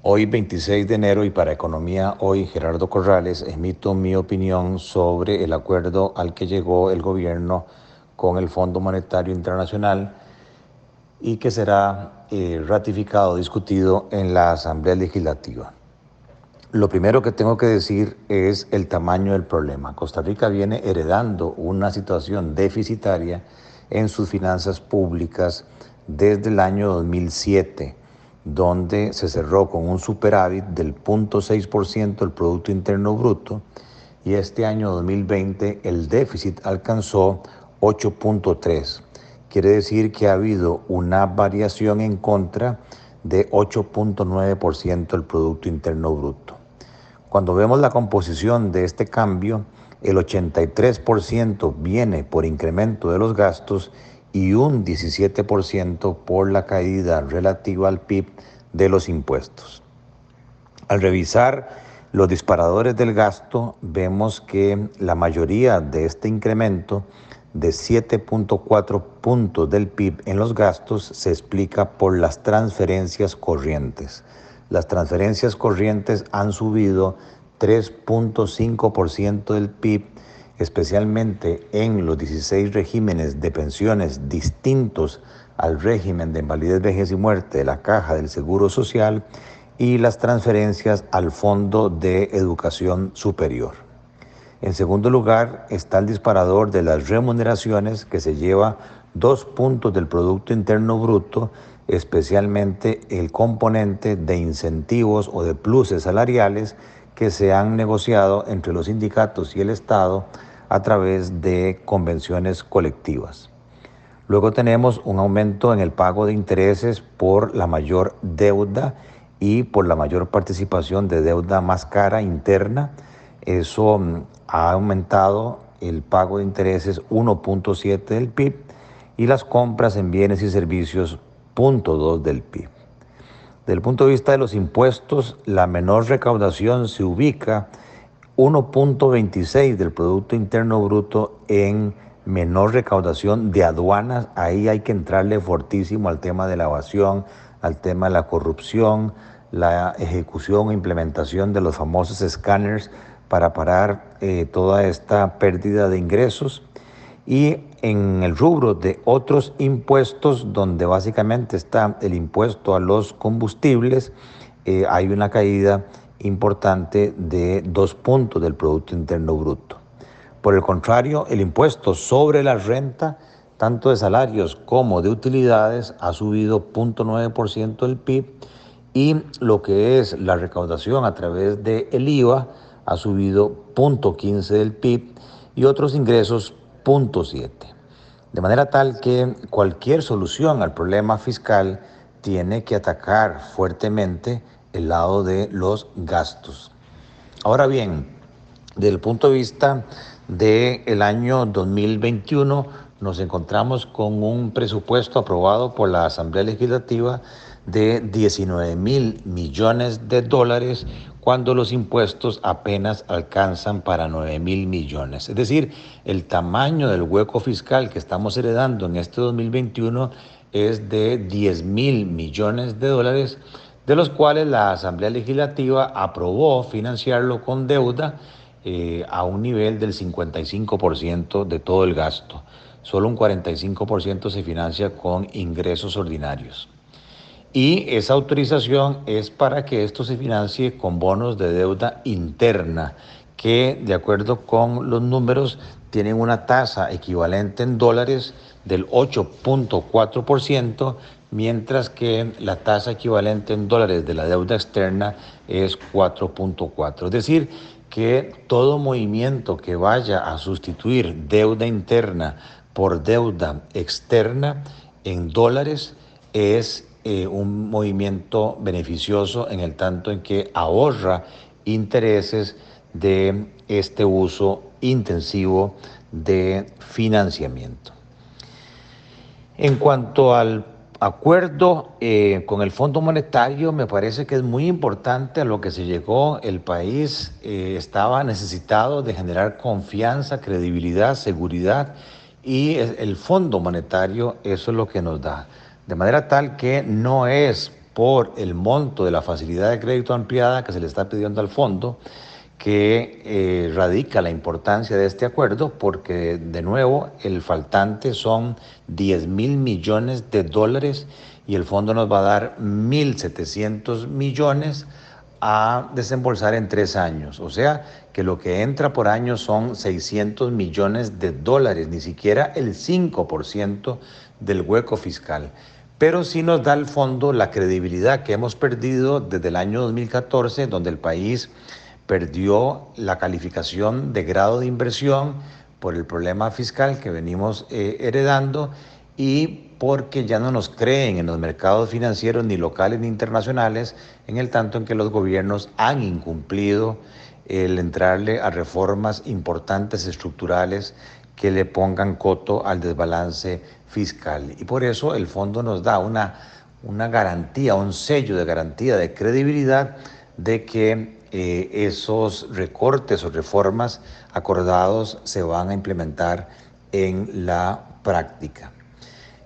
Hoy 26 de enero y para Economía Hoy, Gerardo Corrales, emito mi opinión sobre el acuerdo al que llegó el gobierno con el Fondo Monetario Internacional y que será ratificado, discutido en la Asamblea Legislativa. Lo primero que tengo que decir es el tamaño del problema. Costa Rica viene heredando una situación deficitaria en sus finanzas públicas desde el año 2007, donde se cerró con un superávit del 0,6% del Producto Interno Bruto, y este año 2020 el déficit alcanzó 8,3%. Quiere decir que ha habido una variación en contra de 8,9% del Producto Interno Bruto. Cuando vemos la composición de este cambio, el 83% viene por incremento de los gastos y un 17% por la caída relativa al PIB de los impuestos. Al revisar los disparadores del gasto, vemos que la mayoría de este incremento de 7,4 puntos del PIB en los gastos se explica por las transferencias corrientes. Las transferencias corrientes han subido 3,5% del PIB, especialmente en los 16 regímenes de pensiones distintos al régimen de invalidez, vejez y muerte de la Caja del Seguro Social, y las transferencias al Fondo de Educación Superior. En segundo lugar está el disparador de las remuneraciones, que se lleva 2 puntos del Producto Interno Bruto, especialmente el componente de incentivos o de pluses salariales que se han negociado entre los sindicatos y el Estado a través de convenciones colectivas. Luego tenemos un aumento en el pago de intereses por la mayor deuda y por la mayor participación de deuda más cara interna. Eso ha aumentado el pago de intereses 1,7 del PIB y las compras en bienes y servicios 0,2 del PIB. Desde el punto de vista de los impuestos, la menor recaudación se ubica 1,26 del Producto Interno Bruto en menor recaudación de aduanas. Ahí hay que entrarle fortísimo al tema de la evasión, al tema de la corrupción, la ejecución e implementación de los famosos escáneres para parar toda esta pérdida de ingresos. Y en el rubro de otros impuestos, donde básicamente está el impuesto a los combustibles, hay una caída importante de 2 puntos del Producto Interno Bruto. Por el contrario, el impuesto sobre la renta, tanto de salarios como de utilidades, ha subido 0,9% del PIB, y lo que es la recaudación a través del IVA ha subido 0,15 del PIB y otros ingresos 0,7. De manera tal que cualquier solución al problema fiscal tiene que atacar fuertemente el lado de los gastos. Ahora bien, desde el punto de vista del año 2021, nos encontramos con un presupuesto aprobado por la Asamblea Legislativa de 19,000 millones de dólares, cuando los impuestos apenas alcanzan para 9,000 millones. Es decir, el tamaño del hueco fiscal que estamos heredando en este 2021 es de 10,000 millones de dólares, de los cuales la Asamblea Legislativa aprobó financiarlo con deuda a un nivel del 55% de todo el gasto. Solo un 45% se financia con ingresos ordinarios. Y esa autorización es para que esto se financie con bonos de deuda interna, que de acuerdo con los números tienen una tasa equivalente en dólares del 8,4%, mientras que la tasa equivalente en dólares de la deuda externa es 4,4%. Es decir, que todo movimiento que vaya a sustituir deuda interna por deuda externa en dólares es un movimiento beneficioso, en el tanto en que ahorra intereses de este uso intensivo de financiamiento. En cuanto al acuerdo con el Fondo Monetario, me parece que es muy importante a lo que se llegó. El país estaba necesitado de generar confianza, credibilidad, seguridad, y el Fondo Monetario eso es lo que nos da. De manera tal que no es por el monto de la facilidad de crédito ampliada que se le está pidiendo al fondo, que radica la importancia de este acuerdo, porque de nuevo el faltante son 10.000 millones de dólares y el fondo nos va a dar 1.700 millones a desembolsar en 3 años. O sea que lo que entra por año son 600 millones de dólares, ni siquiera el 5% del hueco fiscal. Pero sí nos da al fondo la credibilidad que hemos perdido desde el año 2014, donde el país perdió la calificación de grado de inversión por el problema fiscal que venimos heredando y porque ya no nos creen en los mercados financieros ni locales ni internacionales, en el tanto en que los gobiernos han incumplido el entrarle a reformas importantes estructurales que le pongan coto al desbalance fiscal. Y por eso el fondo nos da una garantía, un sello de garantía de credibilidad de que esos recortes o reformas acordados se van a implementar en la práctica.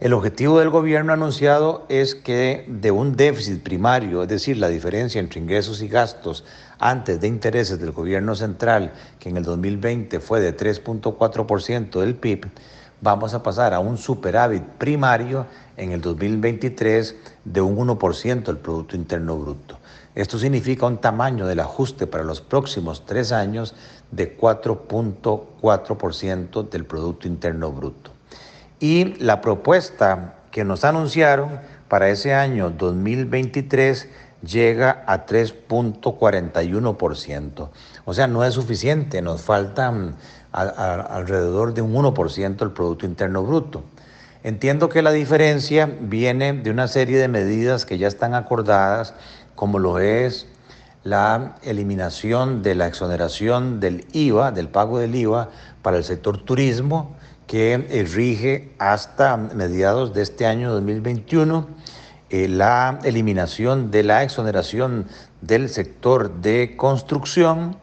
El objetivo del gobierno anunciado es que de un déficit primario, es decir, la diferencia entre ingresos y gastos antes de intereses del gobierno central, que en el 2020 fue de 3.4% del PIB, vamos a pasar a un superávit primario en el 2023 de un 1% del Producto Interno Bruto. Esto significa un tamaño del ajuste para los próximos 3 años de 4.4% del Producto Interno Bruto. Y la propuesta que nos anunciaron para ese año 2023 llega a 3.41%. O sea, no es suficiente, nos falta alrededor de un 1% del Producto Interno Bruto. Entiendo que la diferencia viene de una serie de medidas que ya están acordadas, como lo es la eliminación de la exoneración del IVA, del pago del IVA para el sector turismo, que rige hasta mediados de este año 2021, la eliminación de la exoneración del sector de construcción.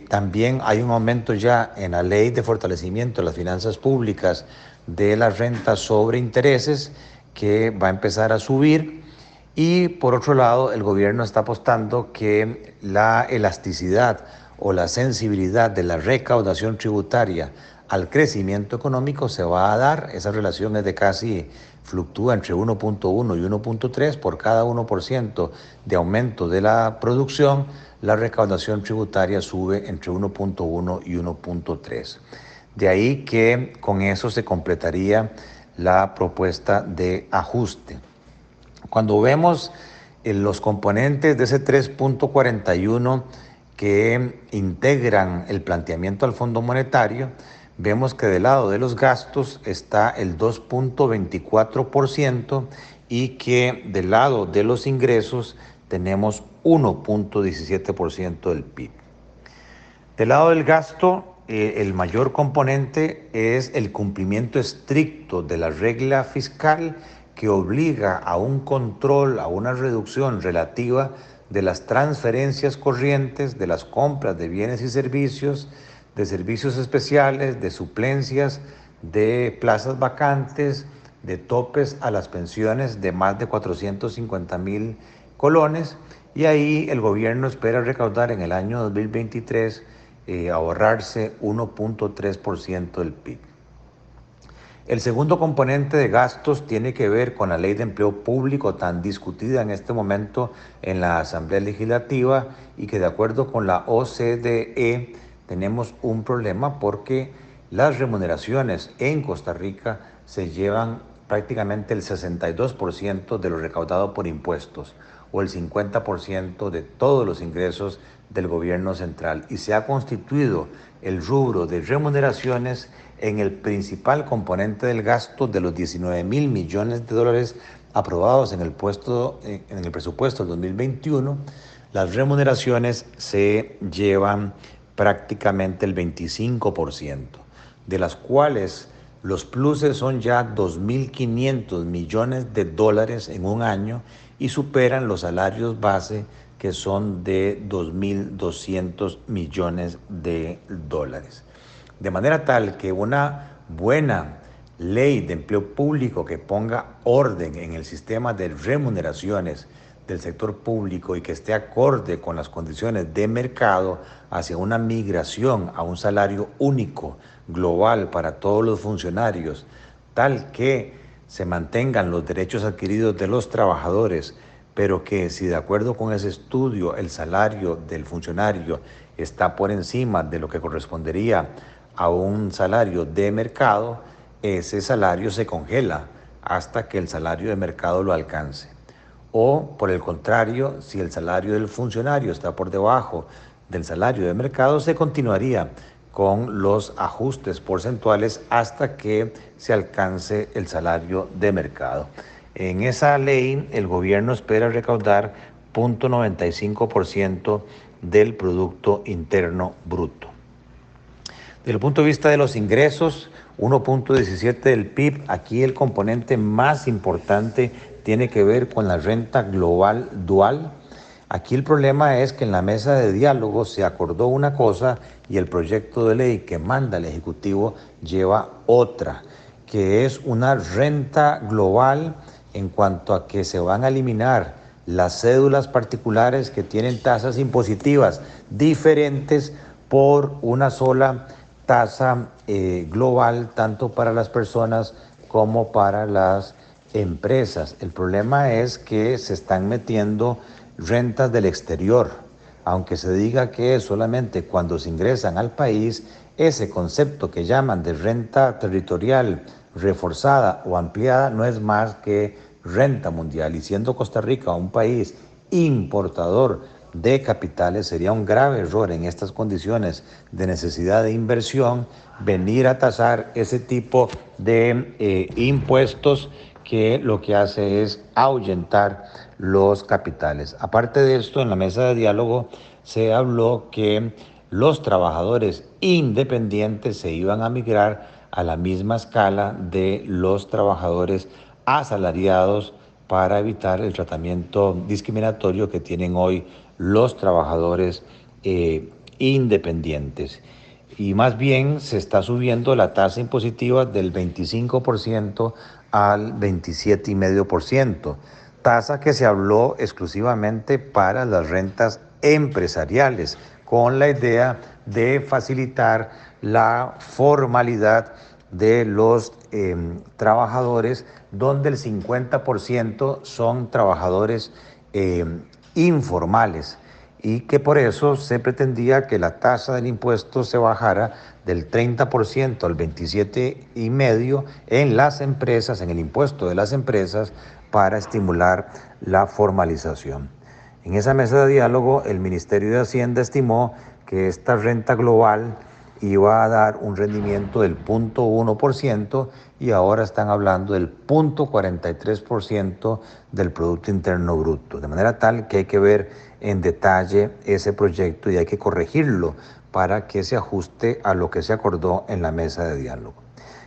También hay un aumento ya en la Ley de Fortalecimiento de las Finanzas Públicas de las rentas sobre intereses, que va a empezar a subir. Y por otro lado, el gobierno está apostando que la elasticidad o la sensibilidad de la recaudación tributaria al crecimiento económico se va a dar. Esa relación es de casi, fluctúa entre 1.1 y 1.3 por cada 1% de aumento de la producción. La recaudación tributaria sube entre 1.1 y 1.3. De ahí que con eso se completaría la propuesta de ajuste. Cuando vemos los componentes de ese 3.41 que integran el planteamiento al Fondo Monetario, vemos que del lado de los gastos está el 2.24% y que del lado de los ingresos tenemos 1.17% del PIB. Del lado del gasto, el mayor componente es el cumplimiento estricto de la regla fiscal, que obliga a un control, a una reducción relativa de las transferencias corrientes, de las compras de bienes y servicios, de servicios especiales, de suplencias, de plazas vacantes, de topes a las pensiones de más de 450.000 colones. Y ahí el gobierno espera recaudar en el año 2023 ahorrarse 1.3% del PIB. El segundo componente de gastos tiene que ver con la Ley de Empleo Público, tan discutida en este momento en la Asamblea Legislativa, y que de acuerdo con la OCDE tenemos un problema porque las remuneraciones en Costa Rica se llevan prácticamente el 62% de lo recaudado por impuestos o el 50% de todos los ingresos del gobierno central, y se ha constituido el rubro de remuneraciones en el principal componente del gasto de los 19.000 millones de dólares aprobados en el presupuesto del 2021. Las remuneraciones se llevan prácticamente el 25%, de las cuales los pluses son ya 2.500 millones de dólares en un año y superan los salarios base, que son de 2.200 millones de dólares. De manera tal que una buena ley de empleo público que ponga orden en el sistema de remuneraciones del sector público y que esté acorde con las condiciones de mercado hacia una migración a un salario único, global para todos los funcionarios, tal que se mantengan los derechos adquiridos de los trabajadores, pero que si de acuerdo con ese estudio el salario del funcionario está por encima de lo que correspondería a un salario de mercado, ese salario se congela hasta que el salario de mercado lo alcance. O por el contrario, si el salario del funcionario está por debajo del salario de mercado, se continuaría con los ajustes porcentuales hasta que se alcance el salario de mercado. En esa ley, el gobierno espera recaudar 0.95% del Producto Interno Bruto. Desde el punto de vista de los ingresos, 1.17 del PIB, aquí el componente más importante tiene que ver con la renta global dual. Aquí el problema es que en la mesa de diálogo se acordó una cosa y el proyecto de ley que manda el Ejecutivo lleva otra, que es una renta global en cuanto a que se van a eliminar las cédulas particulares que tienen tasas impositivas diferentes por una sola tasa global, tanto para las personas como para las empresas. El problema es que se están metiendo rentas del exterior. Aunque se diga que es solamente cuando se ingresan al país, ese concepto que llaman de renta territorial reforzada o ampliada no es más que renta mundial. Y siendo Costa Rica un país importador de capitales, sería un grave error en estas condiciones de necesidad de inversión venir a tasar ese tipo de impuestos que lo que hace es ahuyentar los capitales. Aparte de esto, en la mesa de diálogo se habló que los trabajadores independientes se iban a migrar a la misma escala de los trabajadores asalariados para evitar el tratamiento discriminatorio que tienen hoy los trabajadores independientes. Y más bien se está subiendo la tasa impositiva del 25% al 27,5%, tasa que se habló exclusivamente para las rentas empresariales, con la idea de facilitar la formalidad de los trabajadores, donde el 50% son trabajadores informales, y que por eso se pretendía que la tasa del impuesto se bajara del 30% al 27,5% en las empresas, en el impuesto de las empresas, para estimular la formalización. En esa mesa de diálogo, el Ministerio de Hacienda estimó que esta renta global iba a dar un rendimiento del 0.1% y ahora están hablando del 0.43% del Producto Interno Bruto. De manera tal que hay que ver en detalle ese proyecto y hay que corregirlo para que se ajuste a lo que se acordó en la mesa de diálogo.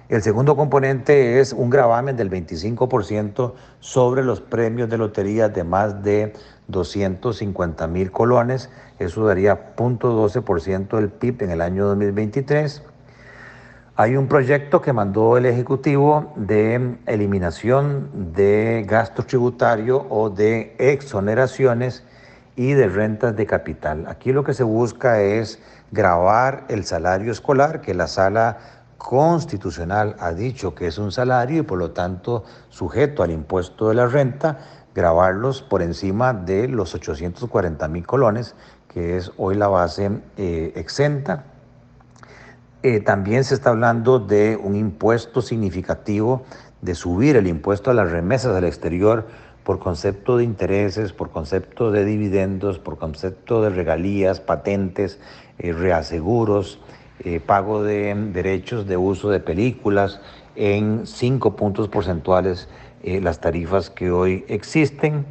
El segundo componente es un gravamen del 25% sobre los premios de lotería de más de 250,000 colones. Eso daría 0.12% del PIB en el año 2023. Hay un proyecto que mandó el Ejecutivo de eliminación de gasto tributario o de exoneraciones y de rentas de capital. Aquí lo que se busca es gravar el salario escolar, que la Sala Constitucional ha dicho que es un salario y por lo tanto sujeto al impuesto de la renta, gravarlos por encima de los 840,000 colones, que es hoy la base exenta. También se está hablando de un impuesto significativo, de subir el impuesto a las remesas al exterior por concepto de intereses, por concepto de dividendos, por concepto de regalías, patentes, reaseguros, pago de derechos de uso de películas en 5 puntos porcentuales las tarifas que hoy existen,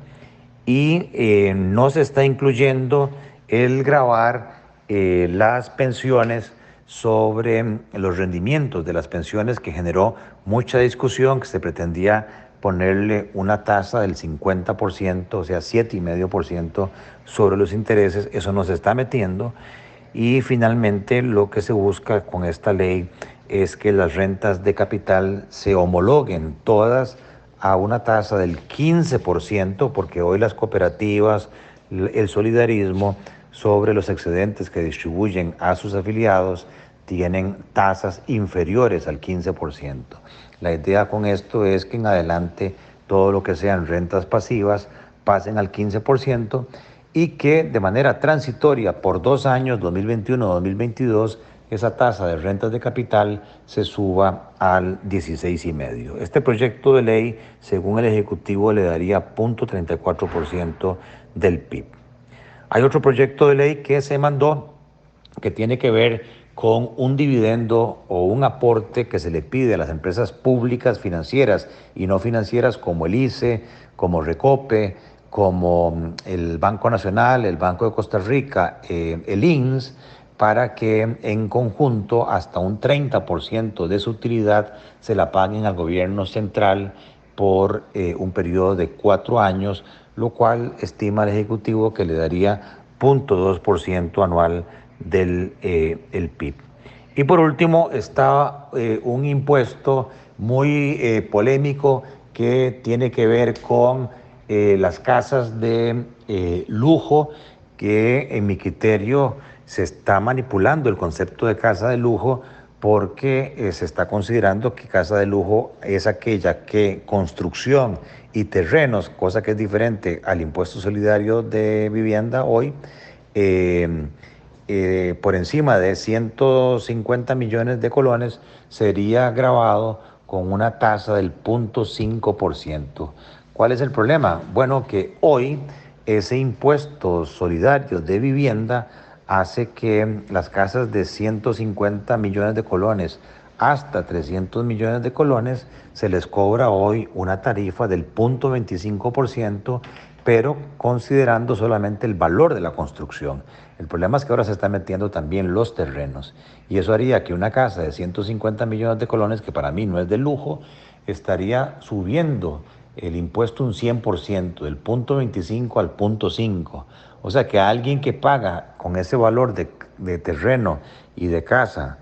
y no se está incluyendo el gravar las pensiones sobre los rendimientos de las pensiones, que generó mucha discusión, que se pretendía ponerle una tasa del 50%, o sea, 7,5% sobre los intereses. Eso no se está metiendo. Y finalmente lo que se busca con esta ley es que las rentas de capital se homologuen todas a una tasa del 15%, porque hoy las cooperativas, el solidarismo sobre los excedentes que distribuyen a sus afiliados tienen tasas inferiores al 15%. La idea con esto es que en adelante todo lo que sean rentas pasivas pasen al 15% y que de manera transitoria por 2 años, 2021-2022, esa tasa de rentas de capital se suba al 16,5%. Este proyecto de ley, según el Ejecutivo, le daría 0,34% del PIB. Hay otro proyecto de ley que se mandó que tiene que ver con un dividendo o un aporte que se le pide a las empresas públicas financieras y no financieras como el ICE, como Recope, como el Banco Nacional, el Banco de Costa Rica, el INS, para que en conjunto hasta un 30% de su utilidad se la paguen al gobierno central por un periodo de 4 años, lo cual estima el Ejecutivo que le daría 0,2% anual del el PIB. Y por último está un impuesto muy polémico que tiene que ver con las casas de lujo, que en mi criterio se está manipulando el concepto de casa de lujo porque se está considerando que casa de lujo es aquella que construcción y terrenos, cosa que es diferente al impuesto solidario de vivienda hoy, eh, por encima de 150 millones de colones sería grabado con una tasa del 0,5%. ¿Cuál es el problema? Bueno, que hoy ese impuesto solidario de vivienda hace que las casas de 150 millones de colones hasta 300 millones de colones se les cobra hoy una tarifa del 0,25%, pero considerando solamente el valor de la construcción. El problema es que ahora se están metiendo también los terrenos y eso haría que una casa de 150 millones de colones, que para mí no es de lujo, estaría subiendo el impuesto un 100%, del 0,25 al 0,5. O sea que alguien que paga con ese valor de terreno y de casa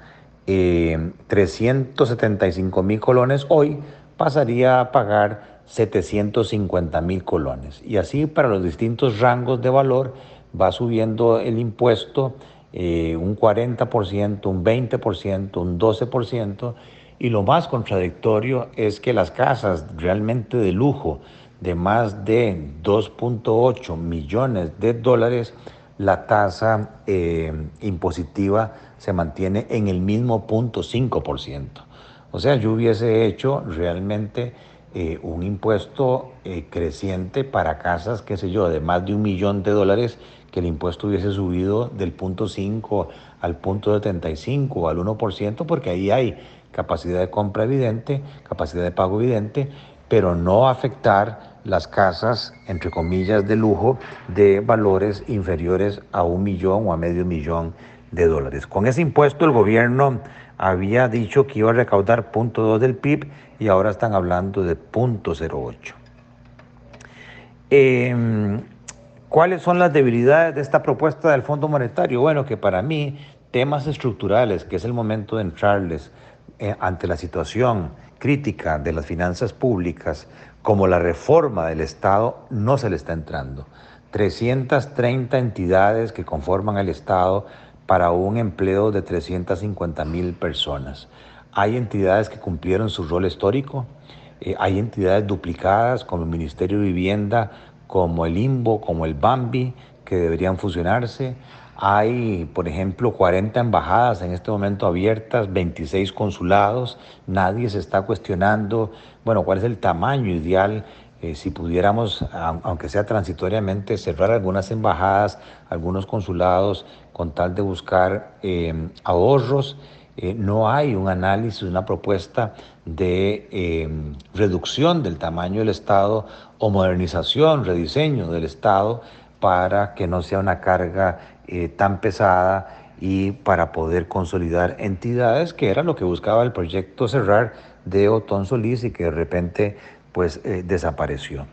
375,000 colones, hoy pasaría a pagar 750,000 colones. Y así para los distintos rangos de valor va subiendo el impuesto un 40%, un 20%, un 12%. Y lo más contradictorio es que las casas realmente de lujo de más de 2,8 millones de dólares, la tasa impositiva se mantiene en el mismo 0,5%. O sea, yo hubiese hecho realmente un impuesto creciente para casas, qué sé yo, de más de 1 millón de dólares, que el impuesto hubiese subido del 0,5 al 0,75 al 1%, porque ahí hay capacidad de compra evidente, capacidad de pago evidente, pero no afectar las casas, entre comillas, de lujo de valores inferiores a 1 millón o a medio millón de dólares. Con ese impuesto el gobierno había dicho que iba a recaudar 0,2 del PIB y ahora están hablando de 0,08. ¿Cuáles son las debilidades de esta propuesta del Fondo Monetario? Bueno, que para mí temas estructurales, que es el momento de entrarles ante la situación crítica de las finanzas públicas, como la reforma del Estado, no se le está entrando. 330 entidades que conforman el Estado para un empleo de 350,000 personas. Hay entidades que cumplieron su rol histórico, hay entidades duplicadas como el Ministerio de Vivienda, como el INVO, como el BAMBI, que deberían fusionarse. Hay, por ejemplo, 40 embajadas en este momento abiertas, 26 consulados. Nadie se está cuestionando, bueno, cuál es el tamaño ideal. Si pudiéramos, aunque sea transitoriamente, cerrar algunas embajadas, algunos consulados, con tal de buscar ahorros. No hay un análisis, una propuesta de reducción del tamaño del Estado o modernización, rediseño del Estado para que no sea una carga tan pesada y para poder consolidar entidades, que era lo que buscaba el proyecto Cerrar de Otón Solís y que de repente pues desapareció.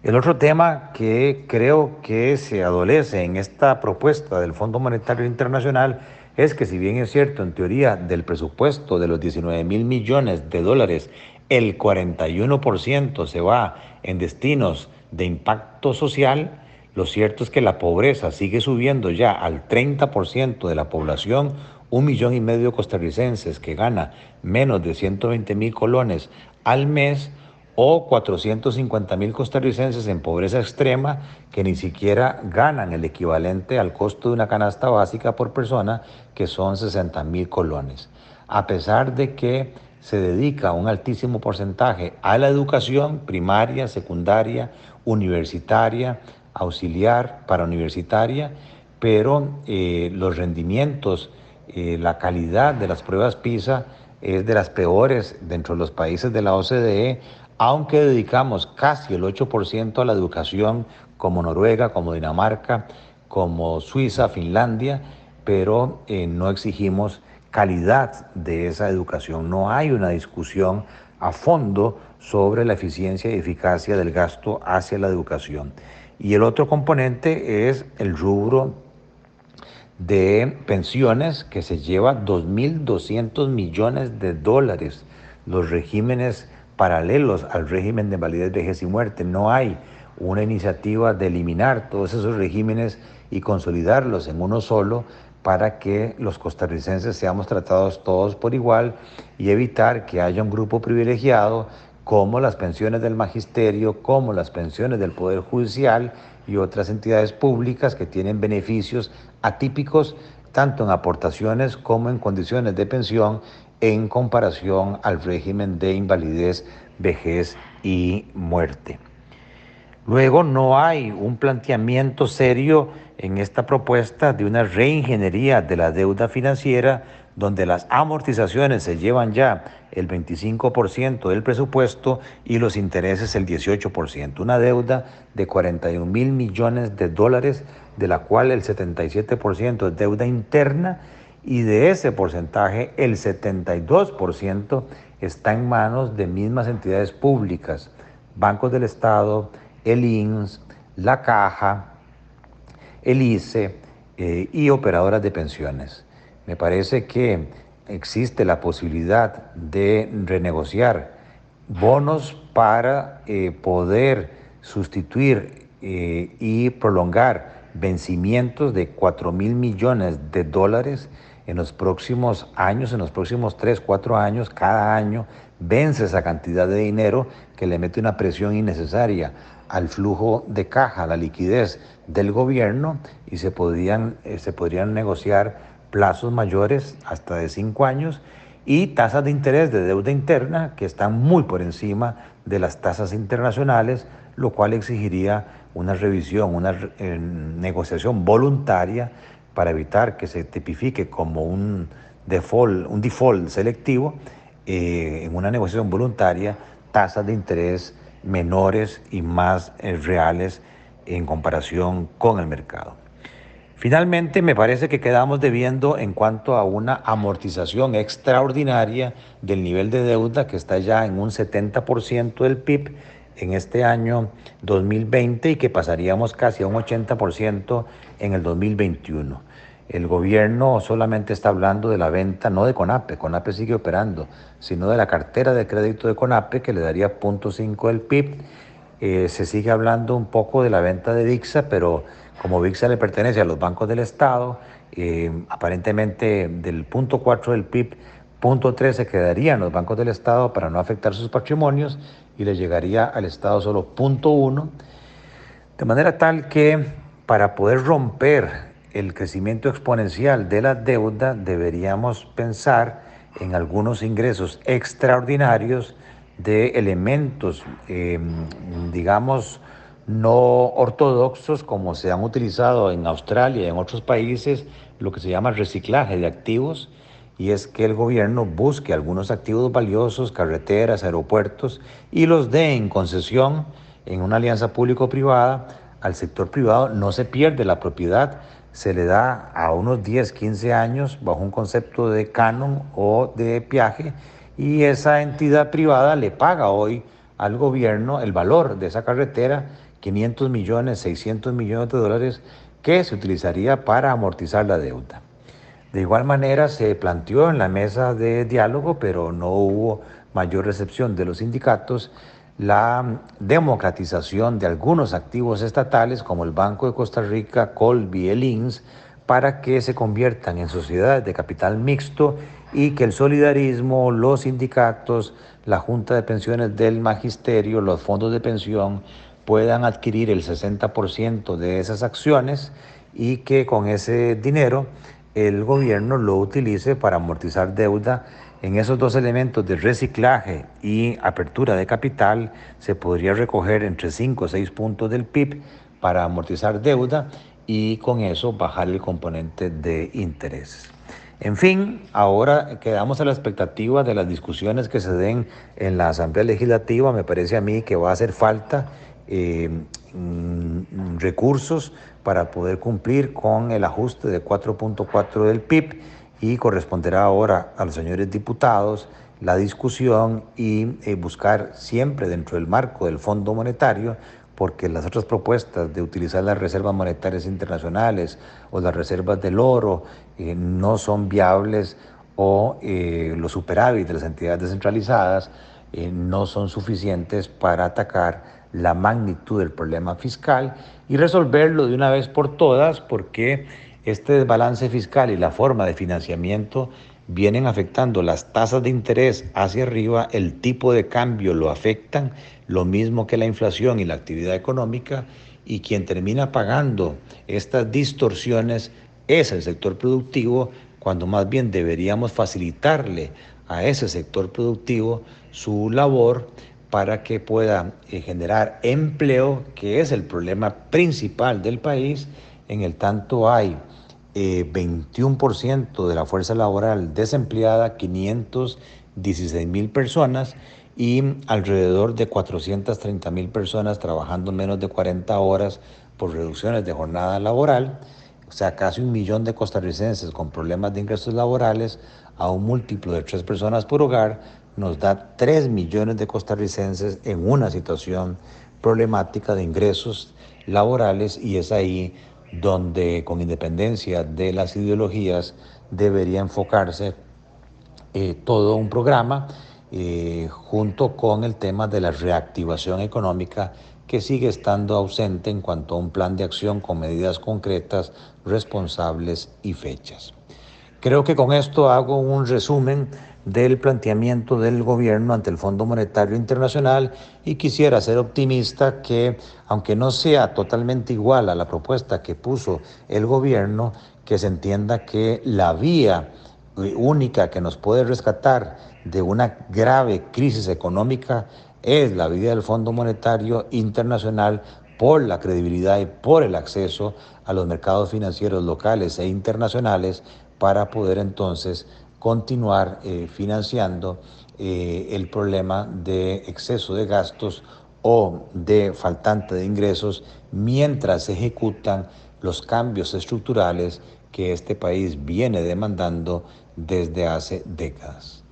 El otro tema que creo que se adolece en esta propuesta del Fondo Monetario Internacional es que, si bien es cierto, en teoría, del presupuesto de los 19.000 millones de dólares, el 41% se va en destinos de impacto social, lo cierto es que la pobreza sigue subiendo ya al 30% de la población, 1,5 millones de costarricenses que gana menos de 120.000 colones al mes, o 450.000 costarricenses en pobreza extrema que ni siquiera ganan el equivalente al costo de una canasta básica por persona, que son 60.000 colones. A pesar de que se dedica un altísimo porcentaje a la educación primaria, secundaria, universitaria, auxiliar, parauniversitaria, pero los rendimientos, la calidad de las pruebas PISA es de las peores dentro de los países de la OCDE, aunque dedicamos casi el 8% a la educación, como Noruega, como Dinamarca, como Suiza, Finlandia, pero no exigimos calidad de esa educación. No hay una discusión a fondo sobre la eficiencia y eficacia del gasto hacia la educación. Y el otro componente es el rubro de pensiones, que se lleva 2.200 millones de dólares. Los regímenes paralelos al régimen de validez, vejez y muerte. No hay una iniciativa de eliminar todos esos regímenes y consolidarlos en uno solo, para que los costarricenses seamos tratados todos por igual y evitar que haya un grupo privilegiado, como las pensiones del magisterio, como las pensiones del Poder Judicial y otras entidades públicas que tienen beneficios atípicos tanto en aportaciones como en condiciones de pensión, en comparación al régimen de invalidez, vejez y muerte. Luego, no hay un planteamiento serio en esta propuesta de una reingeniería de la deuda financiera, donde las amortizaciones se llevan ya el 25% del presupuesto y los intereses el 18%. Una deuda de 41.000 millones de dólares, de la cual el 77% es deuda interna, y de ese porcentaje el 72% está en manos de mismas entidades públicas, bancos del Estado, el INSS, la Caja, el ICE y operadoras de pensiones. Me parece que existe la posibilidad de renegociar bonos para poder sustituir y prolongar vencimientos de 4.000 millones de dólares en los próximos años, en los próximos 3, 4 años. Cada año vence esa cantidad de dinero que le mete una presión innecesaria al flujo de caja, a la liquidez del gobierno, y se podrían negociar plazos mayores, hasta de 5 años, y tasas de interés de deuda interna que están muy por encima de las tasas internacionales, lo cual exigiría una revisión, una negociación voluntaria para evitar que se tipifique como un default selectivo, en una negociación voluntaria, tasas de interés menores y más reales en comparación con el mercado. Finalmente, me parece que quedamos debiendo en cuanto a una amortización extraordinaria del nivel de deuda, que está ya en un 70% del PIB en este año 2020, y que pasaríamos casi a un 80% en el 2021. El gobierno solamente está hablando de la venta, no de CONAPE, CONAPE sigue operando, sino de la cartera de crédito de CONAPE, que le daría 0.5 del PIB. Se sigue hablando un poco de la venta de VIXA, pero como VIXA le pertenece a los bancos del Estado, aparentemente del 0.4 del PIB, 0.3 se quedaría en los bancos del Estado para no afectar sus patrimonios, y le llegaría al Estado solo 0.1, de manera tal que, para poder romper el crecimiento exponencial de la deuda, deberíamos pensar en algunos ingresos extraordinarios de elementos, digamos, no ortodoxos, como se han utilizado en Australia y en otros países, lo que se llama reciclaje de activos, y es que el gobierno busque algunos activos valiosos, carreteras, aeropuertos, y los dé en concesión en una alianza público-privada al sector privado. No se pierde la propiedad, se le da a unos 10, 15 años bajo un concepto de canon o de peaje, y esa entidad privada le paga hoy al gobierno el valor de esa carretera, 500 millones, 600 millones de dólares que se utilizaría para amortizar la deuda. De igual manera se planteó en la mesa de diálogo, pero no hubo mayor recepción de los sindicatos, la democratización de algunos activos estatales como el Banco de Costa Rica, Colby, el INS, para que se conviertan en sociedades de capital mixto y que el solidarismo, los sindicatos, la Junta de Pensiones del Magisterio, los fondos de pensión puedan adquirir el 60% de esas acciones y que con ese dinero el gobierno lo utilice para amortizar deuda. En esos dos elementos de reciclaje y apertura de capital se podría recoger entre 5 o 6 puntos del PIB para amortizar deuda y con eso bajar el componente de intereses. En fin, ahora quedamos a la expectativa de las discusiones que se den en la Asamblea Legislativa. Me parece a mí que va a hacer falta recursos para poder cumplir con el ajuste de 4.4 del PIB y corresponderá ahora a los señores diputados la discusión y buscar siempre dentro del marco del Fondo Monetario, porque las otras propuestas de utilizar las reservas monetarias internacionales o las reservas del oro no son viables o los superávit de las entidades descentralizadas no son suficientes para atacar la magnitud del problema fiscal y resolverlo de una vez por todas, porque este desbalance fiscal y la forma de financiamiento vienen afectando las tasas de interés hacia arriba, el tipo de cambio lo afectan, lo mismo que la inflación y la actividad económica, y quien termina pagando estas distorsiones es el sector productivo, cuando más bien deberíamos facilitarle a ese sector productivo su labor para que pueda generar empleo, que es el problema principal del país. En el tanto hay 21% de la fuerza laboral desempleada, 516,000 personas y alrededor de 430,000 personas trabajando menos de 40 horas por reducciones de jornada laboral. O sea, casi 1 millón de costarricenses con problemas de ingresos laborales a un múltiplo de 3 personas por hogar nos da 3 millones de costarricenses en una situación problemática de ingresos laborales, y es ahí donde, con independencia de las ideologías, debería enfocarse todo un programa junto con el tema de la reactivación económica, que sigue estando ausente en cuanto a un plan de acción con medidas concretas, responsables y fechas. Creo que con esto hago un resumen del planteamiento del gobierno ante el Fondo Monetario Internacional, y quisiera ser optimista que, aunque no sea totalmente igual a la propuesta que puso el gobierno, que se entienda que la vía única que nos puede rescatar de una grave crisis económica es la vía del Fondo Monetario Internacional, por la credibilidad y por el acceso a los mercados financieros locales e internacionales, para poder entonces continuar financiando el problema de exceso de gastos o de faltante de ingresos mientras se ejecutan los cambios estructurales que este país viene demandando desde hace décadas.